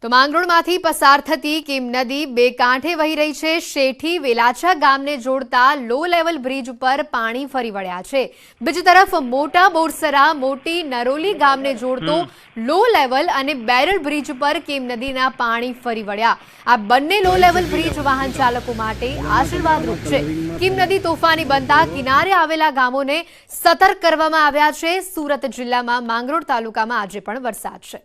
તો માંગરોળમાંથી પસાર થતી કીમ નદી બે કાંઠે વહી રહી છે। શેઠી વેલાછા ગામને જોડતા લો લેવલ બ્રિજ ઉપર પાણી ફરી વળ્યા છે। બીજી તરફ મોટા બોરસરા મોટી નરોલી ગામને જોડતો લો લેવલ અને બેરલ બ્રિજ ઉપર કીમ નદીના પાણી ફરી વળ્યા। આ બંને લો લેવલ બ્રિજ વાહન ચાલકો માટે આશીર્વાદરૂપ છે। કીમ નદી તોફાની બનતા કિનારે આવેલા ગામોને સતર્ક કરવામાં આવ્યા છે। સુરત જિલ્લામાં માંગરોળ તાલુકામાં આજે પણ વરસાદ છે।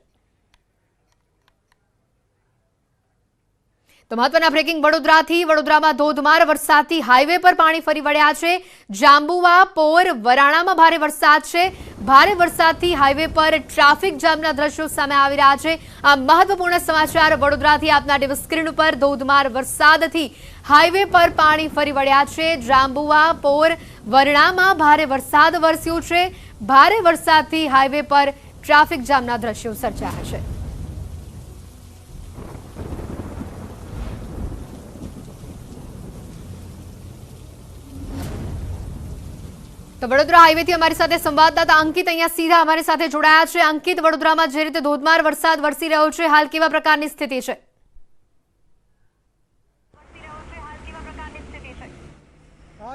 તો મહત્વના બ્રેકિંગ વડોદરામાં ધોધમાર વરસાદથી હાઈવે પર પાણી ફરી વળ્યા છે। જાંબુવા પોર વરાણામાં ભારે વરસાદ છે। ભારે વરસાદથી હાઈવે પર ટ્રાફિક જામના દ્રશ્યો સામે આવી રહ્યા છે। આ મહત્વપૂર્ણ સમાચાર વડોદરાથી આપના ટીવી સ્ક્રીન ઉપર ધોધમાર વરસાદથી હાઈવે પર પાણી ફરી વળ્યા છે। જાંબુવા પોર વરણામાં ભારે વરસાદ વરસ્યો છે। ભારે વરસાદથી હાઈવે પર ટ્રાફિક જામના દ્રશ્યો સર્જાયા છે। તો વડોદરા હાઈવેથી અમારી સાથે સંવાદદાતા અંકિત અહીંયા સીધા અમારી સાથે જોડાયા છે। અંકિત, વડોદરામાં જે રીતે ધોધમાર વરસાદ વરસી રહ્યો છે, હાલ કેવા પ્રકારની સ્થિતિ છે?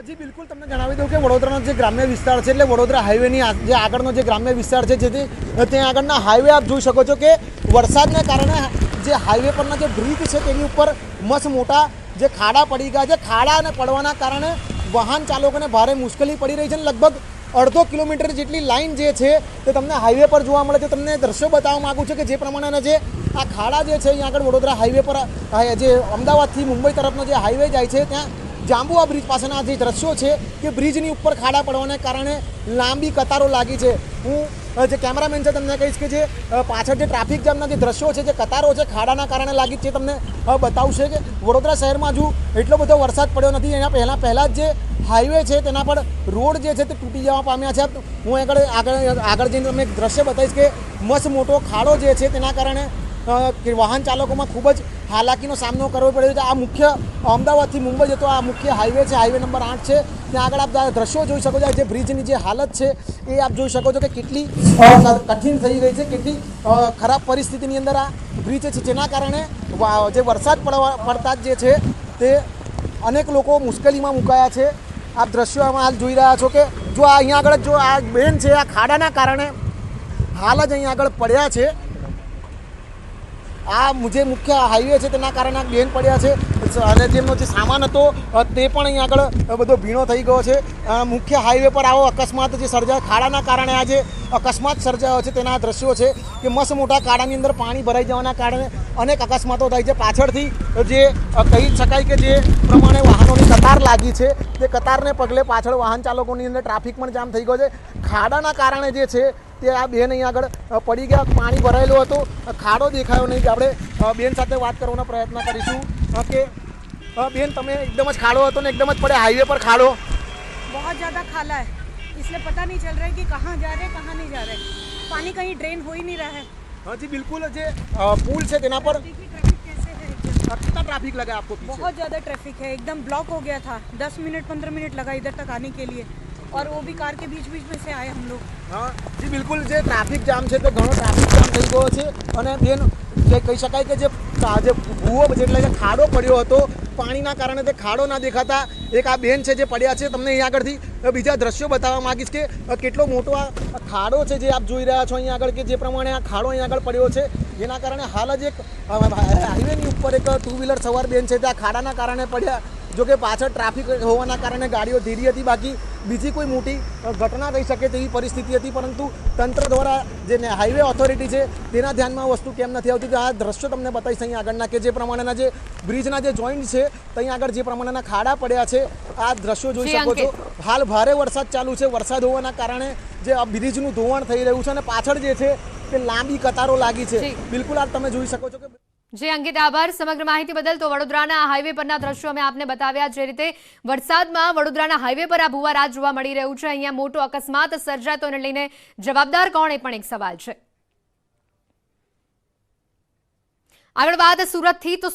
જી બિલકુલ, તમને જણાવી દઉં કે વડોદરાનો જે ગ્રામ્ય વિસ્તાર છે, એટલે વડોદરા હાઈવેની જે આગળનો જે ગ્રામ્ય વિસ્તાર છે, જેથી ત્યાં આગળના હાઈવે આપ જોઈ શકો છો કે વરસાદને કારણે જે હાઈવે પરના જે બ્રિજ છે તેની ઉપર મસ્ત મોટા જે ખાડા પડી ગયા છે। ખાડા પડવાના કારણે વાહન ચાલકોને ભારે મુશ્કેલી પડી રહી છે। લગભગ અડધો કિલોમીટર જેટલી લાઇન જે છે તે તમને હાઈવે પર જોવા મળે છે। તમને દ્રશ્યો બતાવવા માગું છું કે જે પ્રમાણેના જે આ ખાડા જે છે અહીંયા આગળ વડોદરા હાઈવે પર જે અમદાવાદથી મુંબઈ તરફનો જે હાઈવે જાય છે ત્યાં જાંબુઆ બ્રિજ પાસેના જે દ્રશ્યો છે કે બ્રિજની ઉપર ખાડા પડવાને કારણે લાંબી કતારો લાગી છે। હું જે કેમેરામેન છે તમને કહીશ કે જે પાછળ જે ટ્રાફિક જામના જે દ્રશ્યો છે, જે કતારો છે ખાડાના કારણે લાગી છે, તમને બતાવશે કે વડોદરા શહેરમાં હજુ એટલો બધો વરસાદ પડ્યો નથી। એના પહેલાં જ જે હાઈવે છે તેના પર રોડ જે છે તે તૂટી જવા પામ્યા છે। હું આગળ જઈને તમને એક દ્રશ્ય બતાવીશ કે મસ્ત મોટો ખાડો જે છે તેના કારણે વાહન ચાલકોમાં ખૂબ જ હાલાકીનો સામનો કરવો પડ્યો છે। આ મુખ્ય અમદાવાદથી મુંબઈ જતો આ મુખ્ય હાઈવે છે, હાઈવે નંબર 8 છે। ત્યાં આગળ આપ દ્રશ્યો જોઈ શકો છો। જે બ્રિજની જે હાલત છે એ આપ જોઈ શકો છો કે કેટલી કઠિન થઈ ગઈ છે, કેટલી ખરાબ પરિસ્થિતિની અંદર આ બ્રિજ છે, જેના કારણે જે વરસાદ પડતા જ જે છે તે અનેક લોકો મુશ્કેલીમાં મુકાયા છે। આપ દ્રશ્યોમાં હાલ જોઈ રહ્યા છો કે જો અહીંયા આગળ જો આ બેન છે આ ખાડાના કારણે હાલ જ અહીંયા આગળ પડ્યા છે। આ જે મુખ્ય હાઈવે છે તેના કારણે બેન પડ્યા છે અને જેમનો જે સામાન હતો તે પણ અહીંયા આગળ બધો ભીણો થઈ ગયો છે। મુખ્ય હાઈવે પર આવો અકસ્માત જે સર્જાયો ખાડાના કારણે આ જે અકસ્માત સર્જાયો છે તેના દ્રશ્યો છે કે મસ્ત મોટા ખાડાની અંદર પાણી ભરાઈ જવાના કારણે અનેક અકસ્માતો થાય છે। પાછળથી જે કહી શકાય કે જે પ્રમાણે વાહનોની કતાર લાગી છે તે કતારને પગલે પાછળ વાહન ચાલકોની અંદર ટ્રાફિક પણ જામ થઈ ગયો છે। ખાડાના કારણે જે છે તે આ બેન અહીંયા આગળ પડી ગયા, પાણી ભરાયેલું હતું, ખાડો દેખાયો નહીં। આપણે બેન સાથે વાત કરવાનો પ્રયત્ન કરીશું કે બેન તમે एकदम જ ખાડો હતો ને एकदम જ પડે હાઈવે पर खाड़ो बहुत ज़्यादा खाला है, इसलिए पता नहीं चल रहा है कि कहाँ जा रहे हैं कहाँ नहीं जा रहे। पानी कहीं ड्रेन हो ही नहीं रहा है। हाँ जी बिल्कुल, जे पुल से तेना पर ट्रैफिक कैसे है? कितना ट्रैफिक लगा आपको पीछे? बहुत ज़्यादा ट्रैफिक है, एकदम ब्लॉक हो गया था। 10 मिनट 15 मिनट लगा इधर तक आने के लिए, और वो भी कार के बीच में से आए हम लोग। हाँ जी बिल्कुल, जे ट्राफिक जाम है तो घणो ट्राफिक जाम थई गयो छे અને બેન જે કહી શકાય કે જે ભૂવો એટલે કે ખાડો પડ્યો હતો પાણીના કારણે તે ખાડો ના દેખાતા એક આ બેન છે જે પડ્યા છે। તમને અહીં આગળથી બીજા દ્રશ્યો બતાવવા માંગીશ કે કેટલો મોટો આ ખાડો છે જે આપ જોઈ રહ્યા છો અહીં આગળ, કે જે પ્રમાણે આ ખાડો અહીં આગળ પડ્યો છે જેના કારણે હાલ જ એક હાઈવેની ઉપર એક ટુ વ્હીલર સવાર બેન છે તે આ ખાડાના કારણે પડ્યા। જો કે પાછળ ટ્રાફિક હોવાના કારણે ગાડીઓ ધીરી હતી, બાકી બીજી કોઈ મોટી ઘટના થઈ શકે તેવી પરિસ્થિતિ હતી, પરંતુ તંત્ર દ્વારા જે હાઈવે ઓથોરિટી છે તેના ધ્યાનમાં વસ્તુ કેમ નથી આવતી। આ દ્રશ્યો તમને બતાવીશ અહીં આગળના કે જે પ્રમાણેના જે બ્રિજના જે જોઈન્ટ છે ત્યાં આગળ જે પ્રમાણેના ખાડા પડ્યા છે આ દ્રશ્યો જોઈ શકો છો। હાલ ભારે વરસાદ ચાલુ છે, વરસાદ હોવાના કારણે જે આ બ્રિજનું ધોવાણ થઈ રહ્યું છે અને પાછળ જે છે તે લાંબી કતારો લાગી છે। બિલકુલ આ તમે જોઈ શકો છો કે જે અંકિત, આભાર સમગ્ર માહિતી બદલ। તો વડોદરાના હાઈવે પરના દ્રશ્યો અમે આપને બતાવ્યા। જે રીતે વરસાદમાં વડોદરાના હાઈવે પર આ ભૂવા રાત જોવા મળી રહ્યું છે, અહીંયા મોટો અકસ્માત સર્જાતો એને લઈને જવાબદાર કોણ એ પણ એક સવાલ છે। આગળ વાત સુરતથી, તો